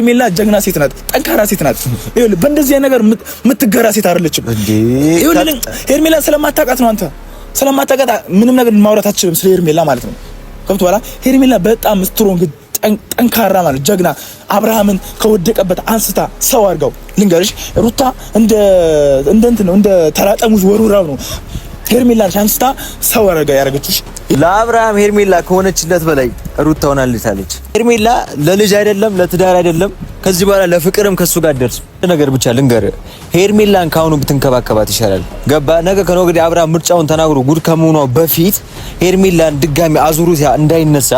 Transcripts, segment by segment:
ሄርሜላ ጀግና ሴት ናት፣ ጠንካራ ሴት ናት። ይኸውልህ በእንደዚህ አይነት ነገር የምትገራ ሴት አይደለችም። ይኸውልህ ሄርሜላ ስለማታውቃት ነው አንተ ስለማታውቃት ምንም ነገር ማውራት አትችልም ስለ ሄርሜላ ማለት ነው። ገብቶሃል? ሄርሜላ በጣም ስትሮንግ ጠንካራ ማለት ጀግና አብርሃምን ከወደቀበት አንስታ ሰው አድርገው ልንገርሽ ሩታ እንደ ተራጠሙዝ ወሩራው ነው ሄርሜላ አንስታ ሰው አድርጋ ያረጋችሽ። ለአብርሃም ሄርሜላ ከሆነችለት በላይ ሩታ ሆናለች። ሄርሜላ ለልጅ አይደለም ለትዳር አይደለም ከዚህ በኋላ ለፍቅርም ከሱ ጋር ደርስ ነገር ብቻ ልንገር ሄርሜላን ካሁኑ ብትንከባከባት ይሻላል። ገባ? ነገ ከነገ ወዲያ አብርሃም ምርጫውን ተናግሮ ጉድ ከመሆኗ በፊት ሄርሜላን ድጋሚ አዙሩት እንዳይነሳ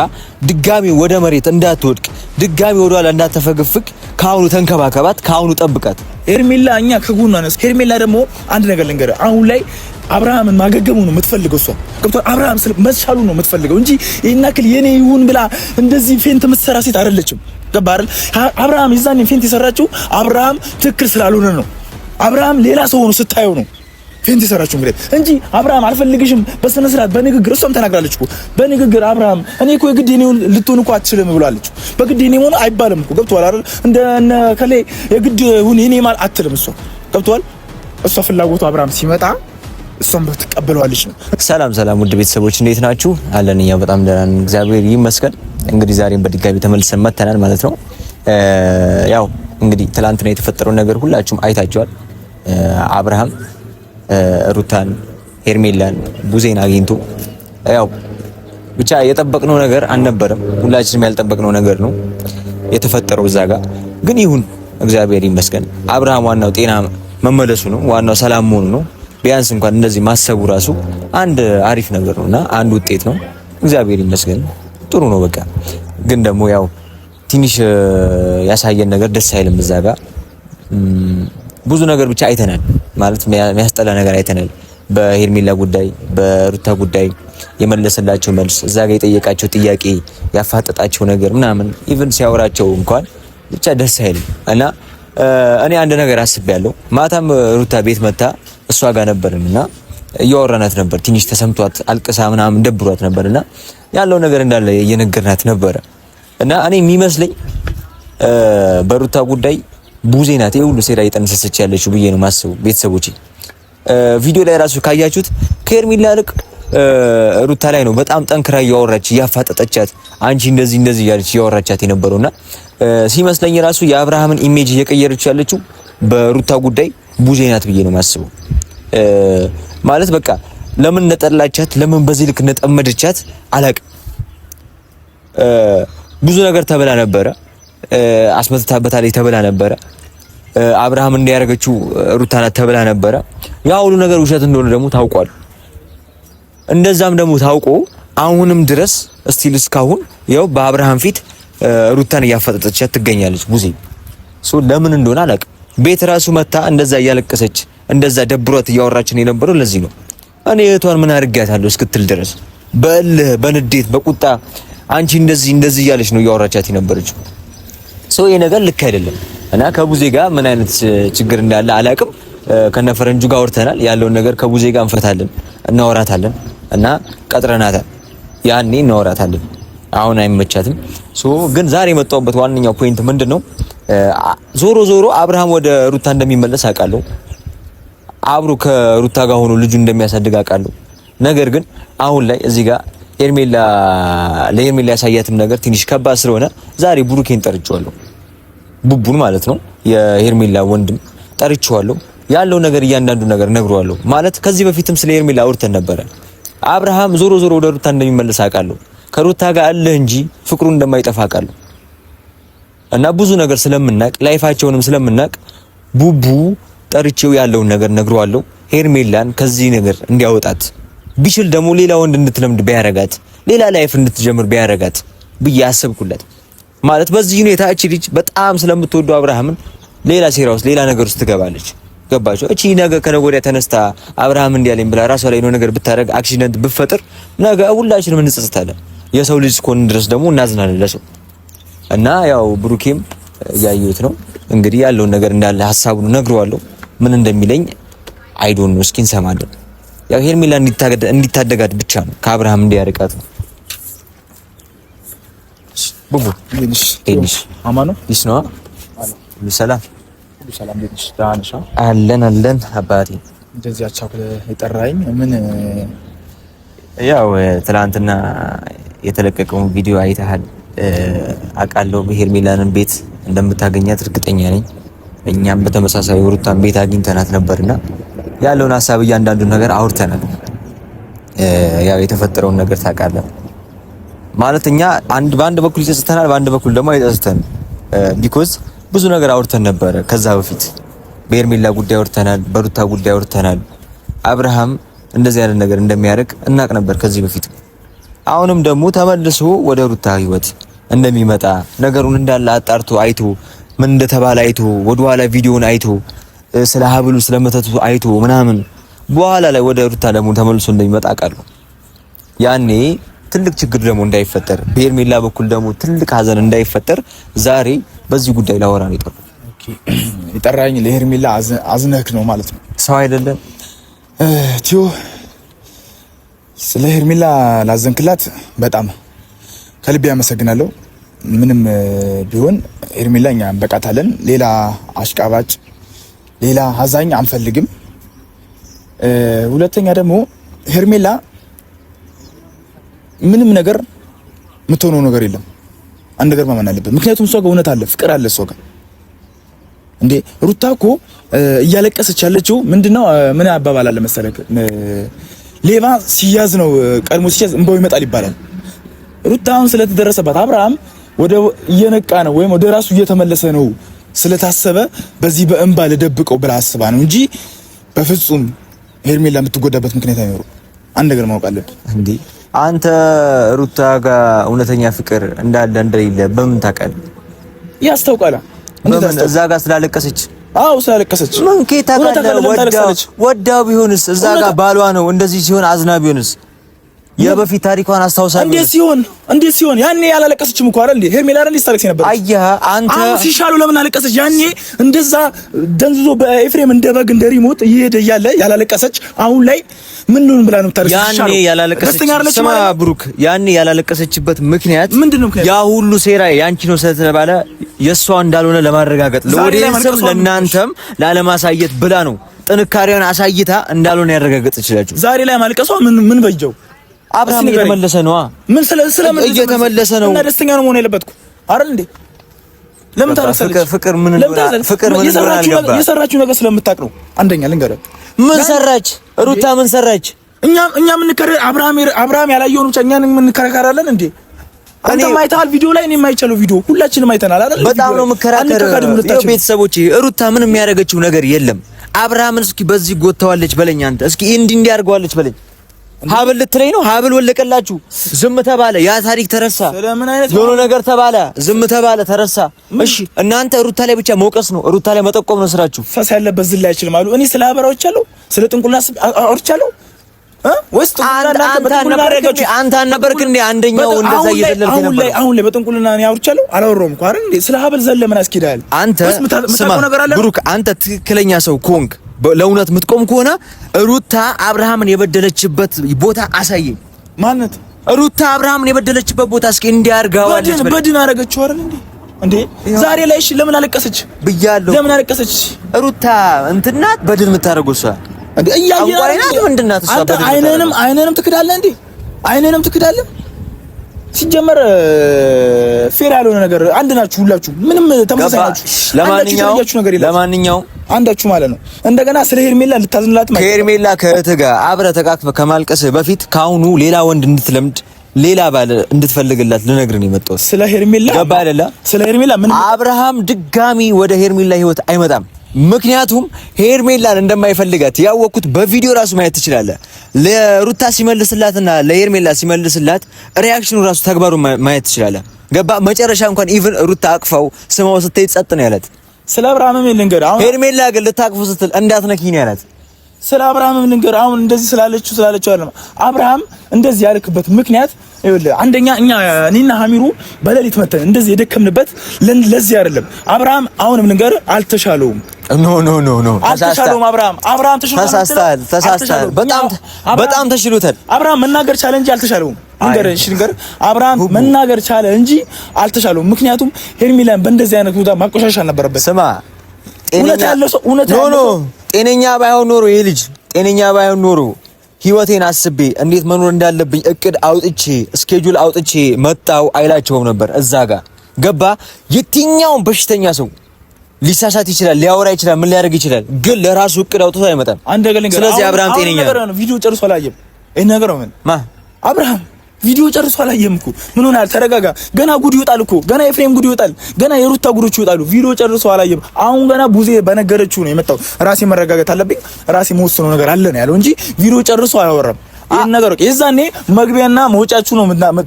ድጋሚ ወደ መሬት እንዳትወድቅ ድጋሚ ወደ ኋላ እንዳትፈገፍግ ካሁኑ ተንከባከባት፣ ካሁኑ ጠብቃት። ሄርሜላ እኛ ከጎኗ ነን። ሄርሜላ ደግሞ አንድ ነገር ልንገር አሁን ላይ አብርሃምን ማገገሙ ነው የምትፈልገው እሷ። ገብቶሃል? አብርሃም መስሻሉ ነው የምትፈልገው እንጂ ይሄን ያክል የኔ ይሁን ብላ እንደዚህ ፌንት የምትሰራ ሴት አይደለችም። ገባህ አይደል? አብርሃም ይዛኔ ፌንት የሰራችው አብርሃም ትክክል ስላልሆነ ነው። አብርሃም ሌላ ሰው ሆኖ ስታየው ነው ፌንት የሰራችው እንግዲህ እንጂ አብርሃም አልፈልግሽም በስነ ስርዓት በንግግር እሷም ተናግራለች እኮ በንግግር አብርሃም እኔ እኮ የግድ የኔ ልትሆን እኮ አትችልም ብላለች። በግድ የኔ ሆነ አይባልም እኮ ገብቶሃል አይደል? እንደነ ከሌ የግድ ሁን የኔ ማለት አትልም እሷ። ገብቶሃል? እሷ ፍላጎቱ አብርሃም ሲመጣ እሷም በተቀበለዋለች ነው። ሰላም ውድ ቤተሰቦች እንዴት ናችሁ? አለን እኛ በጣም ደህና ነን፣ እግዚአብሔር ይመስገን። እንግዲህ ዛሬም በድጋሚ ተመልሰን መተናል ማለት ነው። ያው እንግዲህ ትላንትና የተፈጠረው ነገር ሁላችሁም አይታችኋል። አብርሃም ሩታን፣ ሄርሜላን፣ ቡዜን አግኝቶ ያው ብቻ የጠበቅነው ነገር አልነበረም። ሁላችንም ያልጠበቅነው ነገር ነው የተፈጠረው እዛ ጋር። ግን ይሁን እግዚአብሔር ይመስገን። አብርሃም ዋናው ጤና መመለሱ ነው፣ ዋናው ሰላም መሆኑ ነው። ቢያንስ እንኳን እንደዚህ ማሰቡ ራሱ አንድ አሪፍ ነገር ነውና አንድ ውጤት ነው። እግዚአብሔር ይመስገን ጥሩ ነው በቃ። ግን ደግሞ ያው ትንሽ ያሳየን ነገር ደስ አይልም። እዛ ጋር ብዙ ነገር ብቻ አይተናል ማለት የሚያስጠላ ነገር አይተናል። በሄርሜላ ጉዳይ፣ በሩታ ጉዳይ የመለሰላቸው መልስ፣ እዛ ጋር የጠየቃቸው ጥያቄ፣ ያፋጠጣቸው ነገር ምናምን ኢቭን ሲያወራቸው እንኳን ብቻ ደስ አይልም እና እኔ አንድ ነገር አስቤያለሁ። ማታም ሩታ ቤት መታ እሷ ጋር ነበርንና እያወራናት ነበር። ትንሽ ተሰምቷት አልቅሳ ምናምን ደብሯት ነበርና ያለው ነገር እንዳለ እየነገርናት ነበረ እና እኔ የሚመስለኝ በሩታ ጉዳይ ቡዜ ናት ይሄ ሁሉ ሴራ እየጠነሰሰች ያለችው ብዬ ነው ማስበው። ቤተሰቦቼ ቪዲዮ ላይ ራሱ ካያችሁት ከሄርሜላ ልቅ ሩታ ላይ ነው በጣም ጠንክራ እያወራች እያፋጠጠቻት አንቺ እንደዚህ ያለች እያወራቻት የነበረውና ሲመስለኝ ራሱ የአብርሃምን ኢሜጅ እየቀየረች ያለችው በሩታ ጉዳይ ቡዜ ናት ብዬ ነው ማስበው። ማለት በቃ ለምን ነጠላቻት፣ ለምን በዚህ ልክ ነጠመደቻት አላቅም። ብዙ ነገር ተበላ ነበረ፣ አስመትታበታለች ተበላ ነበረ። አብርሃም እንዲያረጋችው ሩታ ናት ተበላ ነበረ። ያ ሁሉ ነገር ውሸት እንደሆነ ደግሞ ታውቋል። እንደዛም ደግሞ ታውቆ አሁንም ድረስ እስቲል እስካሁን ያው በአብርሃም ፊት ሩታን እያፈጠጠቻት ትገኛለች ቡዜ። ለምን እንደሆነ አላቅም። ቤት ራሱ መታ እንደዛ እያለቀሰች እንደዛ ደብሯት እያወራችን የነበረው ለዚህ ነው። እኔ እህቷን ምን አድርጋታለሁ እስክትል ድረስ በእልህ በንዴት በቁጣ አንቺ እንደዚህ እያለች ነው እያወራቻት የነበረችው። ይሄ ነገር ልክ አይደለም እና ከቡዜ ጋር ምን አይነት ችግር እንዳለ አላቅም። ከነፈረንጁ ጋር አውርተናል። ያለውን ነገር ከቡዜ ጋር እንፈታለን፣ እናወራታለን እና ቀጥረናታል። ያኔ እናወራታለን። አሁን አይመቻትም። ግን ዛሬ የመጣሁበት ዋነኛው ፖይንት ምንድነው? ዞሮ አብርሃም ወደ ሩታ እንደሚመለስ አውቃለሁ። አብሮ ከሩታ ጋር ሆኖ ልጁ እንደሚያሳድግ አውቃለሁ። ነገር ግን አሁን ላይ እዚህ ጋር ለሄርሜላ ያሳያትም ነገር ትንሽ ከባድ ስለሆነ ዛሬ ብሩኬን ጠርቼዋለሁ። ቡቡን ማለት ነው የሄርሜላ ወንድም ጠርቼዋለሁ። ያለው ነገር እያንዳንዱ ነገር ነግሯለሁ። ማለት ከዚህ በፊትም ስለ ሄርሜላ አውርተን ነበረ። አብርሃም ዞሮ ወደ ሩታ እንደሚመለስ አውቃለሁ። ከሩታ ጋር አለ እንጂ ፍቅሩ እንደማይጠፋ አውቃለሁ። እና ብዙ ነገር ስለምናቅ ላይፋቸውንም ስለምናቅ ቡቡ ጠርቼው ያለውን ነገር ነግሯለሁ። ሄርሜላን ከዚህ ነገር እንዲያወጣት ቢችል ደግሞ ሌላ ወንድ እንድትለምድ ቢያረጋት ሌላ ላይፍ እንድትጀምር ቢያረጋት ብዬ አሰብኩለት። ማለት በዚህ ሁኔታ እቺ ልጅ በጣም ስለምትወደው አብርሃምን ሌላ ሴራ ውስጥ ሌላ ነገር ውስጥ ትገባለች። ገባችሁ? እቺ ነገ ከነገ ወዲያ ተነስታ አብርሃም እንዲያለኝ ብላ ራሷ ላይ ነው ነገር ብታረግ አክሲደንት ብፈጥር ነገ ሁላችንም እንጸጸታለን። የሰው ልጅ እስኮን ድረስ ደግሞ እናዝናለን ለሰው እና ያው ብሩኬም ያዩት ነው እንግዲህ ያለውን ነገር እንዳለ ሐሳቡን ነግሯለሁ። ምን እንደሚለኝ አይዶን ነው እስኪ እንሰማለን። ያው ሄርሜላ እንዲታደጋት ብቻ ነው ከአብርሃም እንዲያርቃት ነው። ቡቡ ትንሽ አማኑ ይስነዋ ሰላም ነሽ? ደህና ነሽ? አለን አባቴ። እንደዚህ አቻኩለህ የጠራኸኝ ምን? ያው ትናንትና የተለቀቀውን ቪዲዮ አይተሃል። አውቃለሁ በሄርሜላንን ቤት እንደምታገኛት እርግጠኛ ነኝ። እኛም በተመሳሳይ ሩታን ቤት አግኝተናት ነበርና ያለውን ሀሳብ እያንዳንዱን ነገር አውርተናል። ያው የተፈጠረውን ነገር ታውቃለህ ማለት እኛ በአንድ በኩል ይጸጽተናል፣ በአንድ በኩል ደግሞ አይጸጽተንም። ቢኮዝ ብዙ ነገር አውርተን ነበረ። ከዛ በፊት በሄርሜላ ጉዳይ አውርተናል፣ በሩታ ጉዳይ አውርተናል። አብርሃም እንደዚህ አይነት ነገር እንደሚያደርግ እናቅ ነበር ከዚህ በፊት። አሁንም ደግሞ ተመልሶ ወደ ሩታ ህይወት እንደሚመጣ ነገሩን እንዳለ አጣርቶ አይቶ ምን እንደተባለ አይቶ ወደኋላ ቪዲዮውን አይቶ ስለ ሀብሉ ስለመተቱ አይቶ ምናምን በኋላ ላይ ወደ ሩታ ደግሞ ተመልሶ እንደሚመጣ አውቃለሁ። ያኔ ትልቅ ችግር ደግሞ እንዳይፈጠር በሄርሜላ በኩል ደግሞ ትልቅ ሀዘን እንዳይፈጠር ዛሬ በዚህ ጉዳይ ላወራ ነው የጠራው። ኦኬ የጠራኝ ለሄርሜላ አዝነህ ነው ማለት ነው? ሰው አይደለም ቲዮ። ስለ ሄርሜላ ላዘንክላት በጣም ከልቤ አመሰግናለሁ። ምንም ቢሆን ሄርሜላ እኛ እንበቃታለን። ሌላ አሽቃባጭ፣ ሌላ ሀዛኝ አንፈልግም። ሁለተኛ ደግሞ ሄርሜላ ምንም ነገር የምትሆነው ነገር የለም። አንድ ነገር ማመን አለበት። ምክንያቱም እሷ ጋር እውነት አለ፣ ፍቅር አለ እሷ ጋር። እንዴ ሩታ እኮ እያለቀሰች ያለችው ምንድነው? ምን አባባል አለ መሰለህ? ሌባ ሲያዝ ነው ቀድሞ ሲያዝ እንባው ይመጣል ይባላል። ሩታ አሁን ስለተደረሰባት አብርሃም ወደ እየነቃ ነው ወይም ወደ ራሱ እየተመለሰ ነው ስለታሰበ በዚህ በእንባ ለደብቀው ብላ አስባ ነው እንጂ በፍጹም ሄርሜላ የምትጎዳበት ምክንያት አይኖርም። አንድ ነገር ማወቅ አለብን። እንዴ አንተ ሩታ ጋር እውነተኛ ፍቅር እንዳለ እንደሌለ በምን ታውቃለህ? ያስታውቃል። በምን እዛ ጋር ስላለቀሰች? አዎ ስላለቀሰች። ምን ከታውቃለህ? ወዳው ቢሆንስ እዛ ጋር ባሏ ነው እንደዚህ ሲሆን አዝና ቢሆንስ? የበፊት ታሪኳን አስታውሳለሁ። እንዴት ሲሆን ያኔ ያላለቀሰችም እኮ አይደል? ሄርሜላ አይደል ስታለቅስ ነበር። አየህ አንተ አሁን ሲሻሉ ለምን አለቀሰች? ያኔ እንደዛ ደንዝዞ በኤፍሬም እንደ በግ እንደ ሪሞት እየሄደ እያለ ያላለቀሰች አሁን ላይ ምን ነው ብላ ነው ታሪክ ሲሻሉ? ያኔ ያላለቀሰች ስማ ብሩክ፣ ያኔ ያላለቀሰችበት ምክንያት ምንድነው? ያ ሁሉ ሴራ ያንቺ ነው ስለተባለ የሷ እንዳልሆነ ለማረጋገጥ ለወዴንስም ለናንተም ላለማሳየት ብላ ነው ጥንካሬውን አሳይታ እንዳልሆነ ያረጋግጥችላችሁ። ዛሬ ላይ ማልቀሷ ምን በጀው? አብርሃም እየተመለሰ ነው። ምን ስለምን እየተመለሰ ነው? እና ደስተኛ ነው መሆን ያለበት እኮ አይደል እንዴ? ለምን ታረክሳለች? ፍቅር ምን እንደሆነ የሰራችው ነገር ስለምታውቅ ነው። አንደኛ ልንገርህ፣ ምን ሰራች ሩታ? ምን ሰራች? እኛ ምን ከረ አብርሃም ያላየውን ብቻ እኛን ምን ከረካራለን እንዴ? አንተ ማይታል ቪዲዮ ላይ እኔ ማይቻለው ቪዲዮ ሁላችንም አይተናል አይደል? በጣም ነው መከራከር። ቤተሰቦች ሩታ ምን የሚያደርገችው ነገር የለም። አብርሃምን እስኪ በዚህ ጎተዋለች በለኝ። አንተ እስኪ እንዲህ ያርገዋለች በለኝ። ሀብል ልትለኝ ነው? ሀብል ወለቀላችሁ፣ ዝም ተባለ፣ ያ ታሪክ ተረሳ። የሆነ ነገር ተባለ፣ ዝም ተባለ፣ ተረሳ። እሺ እናንተ ሩታ ላይ ብቻ መውቀስ ነው፣ ሩታ ላይ መጠቆም ነው ስራችሁ። ፈስ ያለበት ዝላ አይችልም አሉ። እኔ ስለ አበራዎቻለሁ፣ ስለ ጥንቁልና አውርቻለሁ። ወስጥ አንተ አልነበርክ እንዴ አንደኛው እንደዛ እየዘለልክ ነበር? አሁን ላይ በጥንቁልና እኔ አውርቻለሁ አላወራሁም እኮ አይደል እንዴ? ስለ ሀብል ዘለ ምን አስኪዳል? አንተ ስማ ብሩክ፣ አንተ ትክክለኛ ሰው ኮንክ ለእውነት የምትቆም ከሆነ ሩታ አብርሃምን የበደለችበት ቦታ አሳየኝ። ማለት ሩታ አብርሃምን የበደለችበት ቦታ እስኪ እንዲያርጋዋለች በድን አረገችው አይደል እንዴ? ዛሬ ላይ እሺ ለምን አለቀሰች ብያለሁ። ለምን አለቀሰች? ሩታ እንትናት በድን የምታረገው እሷ እንዴ? እያየናት ምንድናት እሷ በድን? አይነንም ትክዳለህ እንዴ? አይነንም ትክዳለህ? ሲጀመር ፌር ያልሆነ ነገር አንድ ናችሁ ሁላችሁ፣ ምንም ተመሳሳይ ናችሁ። ለማንኛውም አንዳችሁ ማለት ነው። እንደገና ስለ ሄርሜላ ልታዝንላት ማለት ከሄርሜላ ከእህትህ ጋር አብረህ ተቃቅፈህ ከማልቀስ በፊት ካሁኑ ሌላ ወንድ እንድትለምድ ሌላ ባል እንድትፈልግላት ልነግርህ ነው የመጣሁት። ስለ ሄርሜላ ገባ አይደለ? ስለ ሄርሜላ ምን አብርሃም ድጋሚ ወደ ሄርሜላ ህይወት አይመጣም። ምክንያቱም ሄርሜላን እንደማይፈልጋት ያወቅኩት በቪዲዮ ራሱ ማየት ትችላለህ። ለሩታ ሲመልስላትና ለሄርሜላ ሲመልስላት ሪአክሽኑ ራሱ ተግባሩ ማየት ትችላለህ። ገባ? መጨረሻ እንኳን ኢቭን ሩታ አቅፋው ስማው ስትይ ጸጥ ነው ያላት። ስለ አብርሃም ምን ልንገር? አሁን ሄርሜላ ግን ልታቅፉ ስትል እንዳትነኪኝ ያላት። ስለ አብርሃም ምን ልንገር? አሁን እንደዚህ ስላለችው አይደለም። አብርሃም እንደዚህ ያልክበት ምክንያት ይኸውልህ፣ አንደኛ እኔና ሀሚሩ በሌሊት መተን እንደዚህ የደከምንበት ለዚህ አይደለም። አብርሃም አሁንም ልንገር አልተሻለውም። ኖ አልተሻለውም። አብርሃም ተሳስተሃል። በጣም ተሽሎታል። አብርሃም መናገር ቻለ እንጂ አልተሻለውም። ንገር አብርሃም መናገር ቻለ እንጂ አልተሻለውም። ምክንያቱም ሄርሜላን በእንደዚህ አይነት ቦታ ማቆሻሻ አልነበረበት። ስማ ጤነኛ ባይሆን ኖሮ ይሄ ልጅ ጤነኛ ባይሆን ኖሮ ህይወቴን አስቤ እንዴት መኖር እንዳለብኝ እቅድ አውጥቼ ስኬጁል አውጥቼ መጣው አይላቸውም ነበር። እዛ ጋር ገባ። የትኛውም በሽተኛ ሰው ሊሳሳት ይችላል፣ ሊያወራ ይችላል፣ ምን ሊያደርግ ይችላል፣ ግን ለራሱ እቅድ አውጥቶ አይመጣም። ስለዚህ አብርሃም ጤነኛ ነው። ቪዲዮ ጨርሶ አላየም። ይሄ ነገር ነው ምን አብርሃም ቪዲዮ ጨርሶ አላየም እኮ። ምን ሆናል? ተረጋጋ። ገና ጉድ ይወጣል እኮ። ገና ኤፍሬም ጉድ ይወጣል። ገና የሩታ ጉዶች ይወጣሉ። ቪዲዮ ጨርሶ አላየም። አሁን ገና ቡዜ በነገረችው ነው የመጣው። ራሴ መረጋጋት አለብኝ፣ ራሴ መወሰኑ ነገር አለ ነው ያለው እንጂ ቪዲዮ ጨርሶ አያወራም። ይሄን ነገር የዛኔ መግቢያና መውጫችሁ ነው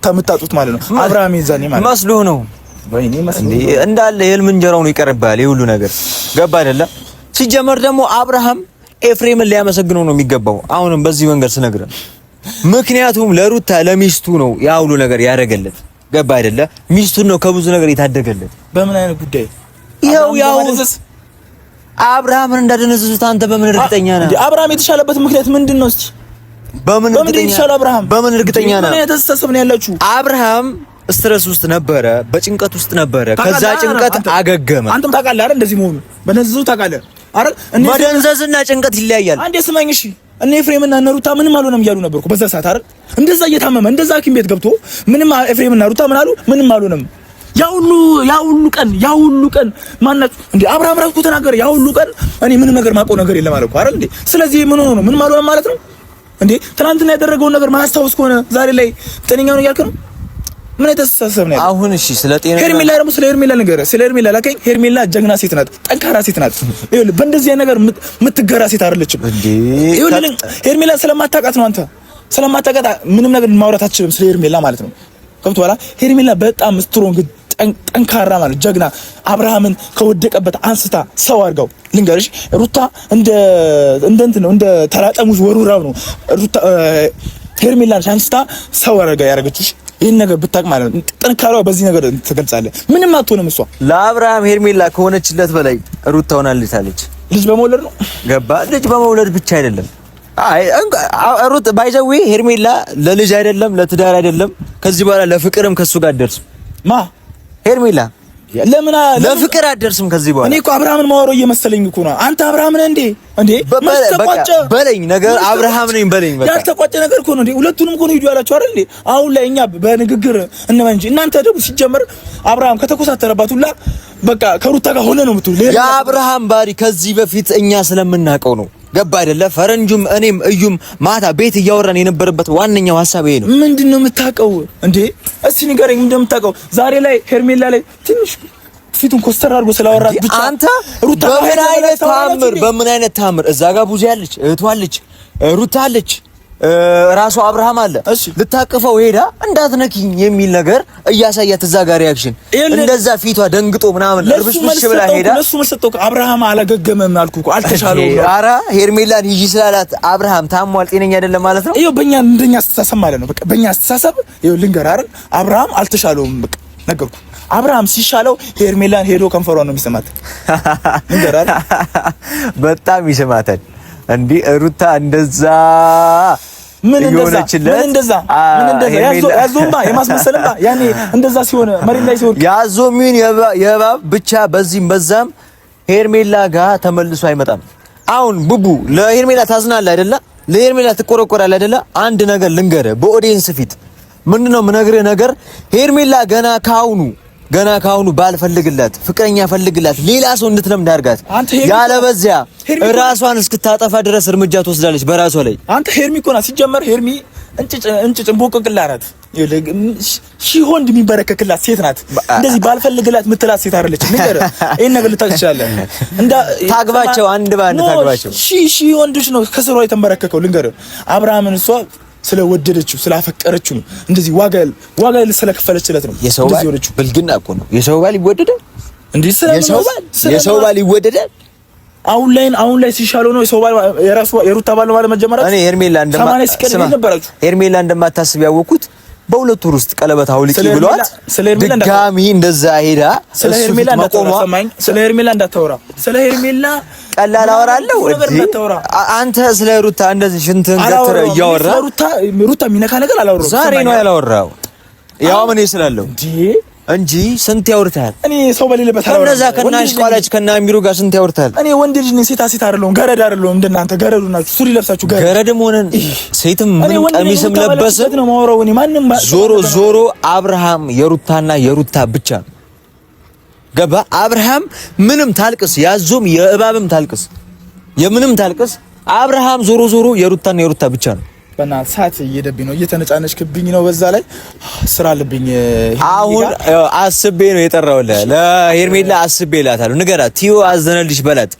የምታጡት ማለት ነው። አብርሃም የዛኔ ማለት መስሎ ነው እንዳለ የህልም እንጀራው ነው ይቀርባል። የሁሉ ነገር ገባ አይደለ? ሲጀመር ደግሞ አብርሃም ኤፍሬምን ሊያመሰግነው ነው የሚገባው። አሁንም በዚህ መንገድ ስነግረን ምክንያቱም ለሩታ ለሚስቱ ነው ያ ሁሉ ነገር ያደረገለት። ገባ አይደለ? ሚስቱን ነው ከብዙ ነገር የታደገለት። በምን አይነት ጉዳይ? ያው አብርሃምን እንዳደነዘዙት አንተ በምን እርግጠኛ ነህ? አብርሃም የተሻለበት ምክንያት ምንድነው? እስቲ በምን እርግጠኛ ነህ? ምን የተሰሰብ ነው ያላችሁ? አብርሃም ስትረስ ውስጥ ነበረ፣ በጭንቀት ውስጥ ነበረ። ከዛ ጭንቀት አገገመ። አንተም ታውቃለህ አይደል? እንደዚህ መሆኑ በነዘዙ ታውቃለህ አይደል? መደንዘዝና ጭንቀት ይለያያል። አንዴ ስማኝ እሺ። እኔ ኤፍሬምና ሩታ ምንም አልሆነም እያሉ ነበር እኮ በዛ ሰዓት አይደል? እንደዛ እየታመመ እንደዛ ሐኪም ቤት ገብቶ ምንም ኤፍሬምና ሩታ ምን አሉ? ምንም አልሆነም። ያ ሁሉ ቀን ማናችሁ እንዴ? አብርሃም ራሱ ተናገረ። ያ ሁሉ ቀን እኔ ምንም ነገር ማውቀው ነገር የለም አለ እኮ አይደል እንዴ? ስለዚህ ምን ሆኖ ነው? ምንም አልሆነም ማለት ነው እንዴ? ትናንትና ያደረገውን ነገር ማያስታውስ ከሆነ ዛሬ ላይ ጤነኛው ነው እያልክ ነው? ምን የተሳሰብ ነው አሁን? እሺ ስለ ጤና ሄርሜላ ደግሞ ስለ ሄርሜላ ነገር ስለ ሄርሜላ ላከኝ። ሄርሜላ ጀግና ሴት ናት፣ ጠንካራ ሴት ናት። ይኸውልህ በእንደዚህ አይነት ነገር የምትገራ ሴት አይደለችም እንዴ? ይኸውልህ ሄርሜላ ስለማታውቃት ነው። አንተ ስለማታውቃት ምንም ነገር ማውራት አትችልም ስለ ሄርሜላ ማለት ነው። ገብቶሃል? ሄርሜላ በጣም ስትሮንግ ጠንካራ ማለት ጀግና፣ አብርሃምን ከወደቀበት አንስታ ሰው አድርገው። ልንገርሽ ሩታ እንደ ተራጠሙዝ ወሩራው ነው ሩታ ሄርሜላን አንስታ ሰው አድርጋ ያደረገችሽ። ይሄን ነገር ብታውቅ ማለት ነው ጥንካሬዋ በዚህ ነገር ትገልጻለህ። ምንም አትሆንም እሷ። ለአብርሃም ሄርሜላ ከሆነችለት በላይ ሩታ ሆናለች። ልጅ በመውለድ ነው ገባ። ልጅ በመውለድ ብቻ አይደለም። ሩት ባይዘዊ ሄርሜላ ለልጅ አይደለም ለትዳር አይደለም ከዚህ በኋላ ለፍቅርም ከሱ ጋር አትደርስም። ሄርሜላ ለፍቅር አትደርስም ከዚህ በኋላ። እኔ እኮ አብርሃምን ማወራው እየመሰለኝ እኮ ነው። አንተ አብርሃም ነህ እንዴ? በለኝ ነገር አብርሃም ነኝ በለኝ። በቃ ያልተቋጨ ነገር እኮ ነው እንዴ? ሁለቱንም እኮ ነው ሂዱ ያላችሁ አይደል እንዴ? አሁን ላይ እኛ በንግግር እንበል እንጂ እናንተ ደግሞ ሲጀመር አብርሃም ከተኮሳተረባት ሁላ በቃ ከሩታ ጋር ሆነ ነው የምትሉ። የአብርሃም ባሪ ከዚህ በፊት እኛ ስለምናውቀው ነው። ገባ አይደለ? ፈረንጁም እኔም እዩም ማታ ቤት እያወራን የነበረበት ዋነኛው ሐሳብ ይሄ ነው። ምንድነው የምታውቀው እንዴ? እስቲ ንገረኝ፣ ምንድነው የምታውቀው? ዛሬ ላይ ሄርሜላ ላይ ትንሽ ፊቱን ኮስተር አድርጎ ስላወራት ብቻ አንተ በምን አይነት ታምር እዛ ጋር ቡዜ አለች፣ እህቷ አለች፣ ሩታ አለች፣ ራሱ አብርሃም አለ። ልታቅፈው ሄዳ እንዳትነኪኝ የሚል ነገር እያሳያት እዛ ጋር ሪአክሽን እንደዛ ፊቷ ደንግጦ ምናምን እርብሽብሽ ብላ ሄዳ ለሱ መሰጠው። አብርሃም አላገገመም አልኩ እኮ አልተሻለውም። ኧረ ሄርሜላን ሂጂ ስላላት አብርሃም ታሟል፣ ጤነኛ አይደለም ማለት ነው። ይኸው እንደኛ አስተሳሰብ ማለት ነው። በቃ በእኛ አስተሳሰብ ይኸው ልንገርህ አይደል አብርሃም አልተሻለውም። በቃ ነገርኩህ። አብርሃም ሲሻለው ሄርሜላን ሄዶ ከንፈሯን ነው የሚሰማት። እንገራል በጣም ይሰማታል። እንዴ ሩታ እንደዛ ምን እንደዛ ያዞማ የማስመሰልማ ያኔ እንደዛ ሲሆን መሬት ላይ ሲሆን ያዞሚን የባብ ብቻ በዚህም በዛም ሄርሜላ ጋር ተመልሶ አይመጣም። አሁን ቡቡ ለሄርሜላ ታዝናለህ አይደለ? ለሄርሜላ ትቆረቆራለህ አይደለ? አንድ ነገር ልንገርህ በኦዲየንስ ፊት ምንድነው የምነግርህ ነገር ሄርሜላ ገና ካሁኑ ባል ፈልግላት፣ ፍቅረኛ ፈልግላት፣ ሌላ ሰው እንድትለምድ አድርጋት። ያለበዚያ ራሷን እስክታጠፋ ድረስ እርምጃ ትወስዳለች በራሷ ላይ። አንተ ሄርሚ እኮ ናት ሲጀመር። ሄርሚ እንጭጭ ቦቅቅላ ናት። ሺሆንድ የሚበረከክላት ሴት ናት። እንደዚህ ባል ፈልግላት ምትላት ሴት አይደለች። ንገር ይሄን ነገር ልታውቅ ትችላለህ። ታግባቸው፣ አንድ ባንድ ታግባቸው። ሺሆንድሽ ነው ከስሯ የተንበረከከው። ልንገር አብርሃምን እሷ ስለወደደችው ስላፈቀረችው ነው እንደዚህ ዋጋ ስለከፈለችለት ነው። የሰው ባል ብልግና እኮ ነው። የሰው ባል ይወደዳል እንዴ? የሰው ባል ይወደዳል። አሁን ላይ ሲሻለው ነው የሰው ባል የራሱ የሩታ ባል ማለት መጀመሪያ እኔ ሄርሜላ እንደማታስብ ያወኩት በሁለት ወር ውስጥ ቀለበት አውልቂ ብሏት ድጋሚ እንደዛ ሄዳ ስለ ሄርሜላ እንዳታወራ ስለ ሄርሜላ ቀላል አወራለሁ አንተ ስለ ሩታ እንደዚህ ሽንትን ገትረ እያወራ ሩታ ሚነካ ነገር አላወራው ዛሬ ነው ያላወራው ያው ምን ይስላልው እንጂ ስንት ያወርታል እኔ ሰው በሌለበት አላወራው እንደዛ ከናሽ ቋላጭ ከናሚሩ ጋር ስንት ያወርታል እኔ ወንድ ልጅ ነኝ ሴታ ሴት አይደለም ገረድ አይደለም እንደናንተ ገረዱ ናችሁ ሱሪ ለብሳችሁ ገረድም ሆነን ሴትም ምን ቀሚስም ለበሰ ነው ማወራው እኔ ማንንም ዞሮ አብርሃም የሩታና የሩታ ብቻ ገባ አብርሃም ምንም ታልቅስ ያዞም የእባብም ታልቅስ የምንም ታልቅስ አብርሃም ዞሮ የሩታና የሩታ ብቻ ነው በእናትህ ሰዓት እየደብኝ ነው እየተነጫነችክብኝ ነው በዛ ላይ ስራ አለብኝ አሁን አስቤ ነው የጠራውልህ ለሄርሜላ አስቤ እላታለሁ ንገራት ቲዮ አዘነልሽ በላት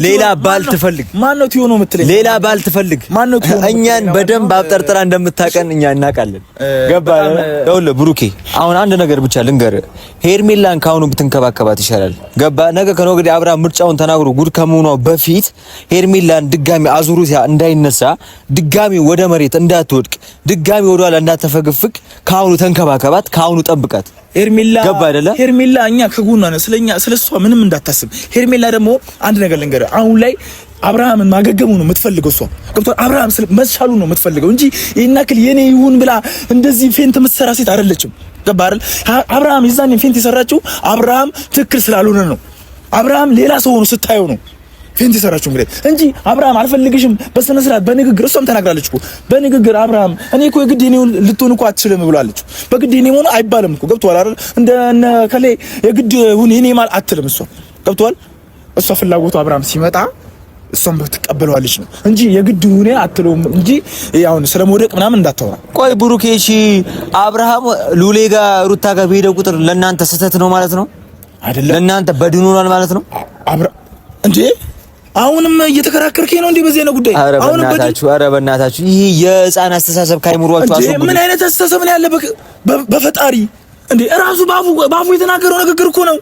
ሌላ ባል ትፈልግ ማነው ቲዮ ነው የምትለኝ ሌላ ባል ትፈልግ ማነው ቲዮ እኛን በደንብ አብጠርጥራ እንደምታቀን እኛ እናውቃለን ገባ ይኸውልህ ብሩኬ አሁን አንድ ነገር ብቻ ልንገርህ ሄርሜላን ካሁኑ ብትንከባከባት ይሻላል ገባ ነገ ከነገ አብርሃም ምርጫውን ተናግሮ ጉድ ከመሆኗ በፊት ሄርሜላን ድጋሚ አዙሩት እንዳይነሳ ድጋሚ ወደ መሬት እንዳትወድቅ ድጋሚ ወደ ኋላ እንዳትፈገፍግ ካሁኑ ተንከባከባት ካሁኑ ጠብቃት ሄርሜላ እኛ ከጎኗ ነን ስለሷ ምንም እንዳታስብ ሄርሜላ ደግሞ አንድ ነገር ልንገርህ አሁን ላይ አብርሃምን ማገገሙ ነው የምትፈልገው እሷ ገብቶ አብርሃም መሻሉ ነው የምትፈልገው እንጂ ይናክል የኔ ይሁን ብላ እንደዚህ ፌንት የምትሰራ ሴት አይደለችም ገባ አይደል አብርሃም ይዛን ፌንት የሰራችው አብርሃም ትክክል ስላልሆነ ነው አብርሃም ሌላ ሰው ሆኖ ስታየው ነው ፌንት የሰራችው እንግዲህ እንጂ አብርሃም አልፈልግሽም በስነ ስርዓት በንግግር እሷም ተናግራለች እኮ በንግግር አብርሃም እኔ እኮ የግድ የኔው ልትሆን እኮ አትችልም ብላለች በግድ የኔ ሆነ አይባልም እኮ ገብቷል አይደል እንደነ ከሌ የግድ ሁን የኔ ማለት አትልም እሷ ገብቷል እሷ ፍላጎቱ አብርሃም ሲመጣ እሷም በተቀበለዋለች ነው እንጂ የግድ ሁኔ አትለውም እንጂ ያው ስለመውደቅ ምናምን እንዳታወራ ቆይ ብሩኬ እሺ አብርሃም ሉሌ ጋር ሩታ ጋር በሄደ ቁጥር ለእናንተ ስህተት ነው ማለት ነው አይደለም ለእናንተ በድን ሆኗል ማለት ነው እንዴ አሁንም እየተከራከርከኝ ነው እንዴ በዚህ ነው ጉዳይ አሁን በእናታችሁ ይሄ የህፃን አስተሳሰብ ካይምሯችሁ አስወግዱ ምን አይነት አስተሳሰብ ነው ያለበት በፈጣሪ እንዴ ራሱ ባፉ የተናገረው ንግግር እኮ ነው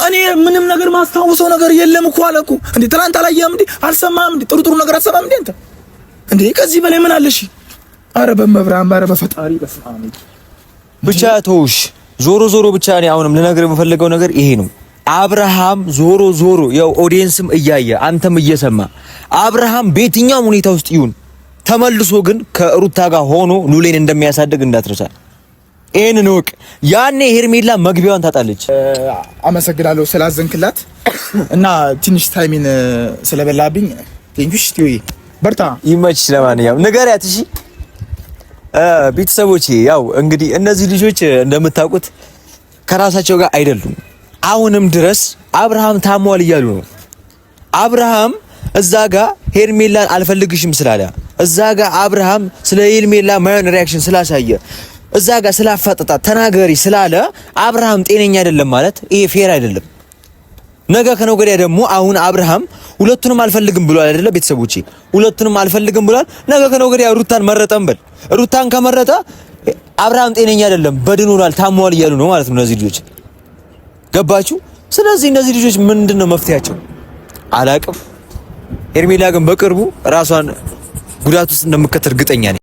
እኔ ምንም ነገር ማስታወሰው ነገር የለም እኮ አለኩ እንዴ ትናንት አላየህም እንዴ አልሰማህም እንዴ ጥሩ ነገር አልሰማህም እንዴ አንተ እንዴ ከዚህ በላይ ምን አለሽ አረ በመብራም አረ በፈጣሪ በስማም ብቻ ተውሽ ዞሮ ብቻ እኔ አሁንም ልነግር የምፈልገው ነገር ይሄ ነው አብርሃም ዞሮ ያው ኦዲየንስም እያየ አንተም እየሰማ አብርሃም በየትኛው ሁኔታ ውስጥ ይሁን ተመልሶ ግን ከሩታ ጋር ሆኖ ሉሌን እንደሚያሳድግ እንዳትረሳ ይሄንን ወቅ ያኔ ሄርሜላ መግቢያዋን ታጣለች አመሰግናለሁ ስላዘንክላት እና ትንሽ ታይሚን ስለበላብኝ ቴንኪው ቲዮይ በርታ ይመችሽ ለማንኛውም ንገሪያት እሺ ቤተሰቦቼ ያው እንግዲህ እነዚህ ልጆች እንደምታውቁት ከራሳቸው ጋር አይደሉም አሁንም ድረስ አብርሃም ታሟል እያሉ ነው አብርሃም እዛ ጋር ሄርሜላን አልፈልግሽም ስላለ እዛ ጋር አብርሃም ስለ ሄርሜላ ማየን ሪአክሽን ስላሳየ እዛ ጋር ስላፋጠጣ ተናገሪ ስላለ አብርሃም ጤነኛ አይደለም ማለት ይሄ ፌር አይደለም ነገ ከነገ ወዲያ ደግሞ አሁን አብርሃም ሁለቱንም አልፈልግም ብሏል አይደለ ቤተሰቦቼ ሁለቱንም አልፈልግም ብሏል ነገ ከነገ ወዲያ ሩታን መረጠን በል ሩታን ከመረጠ አብርሃም ጤነኛ አይደለም በድን ሆኗል ታሟል እያሉ ነው ማለት ነው እነዚህ ልጆች ገባችሁ ስለዚህ እነዚህ ልጆች ምንድነው መፍትያቸው አላቅም ሄርሜላ ግን በቅርቡ ራሷን ጉዳት ውስጥ እንደምትከተል እርግጠኛ ነኝ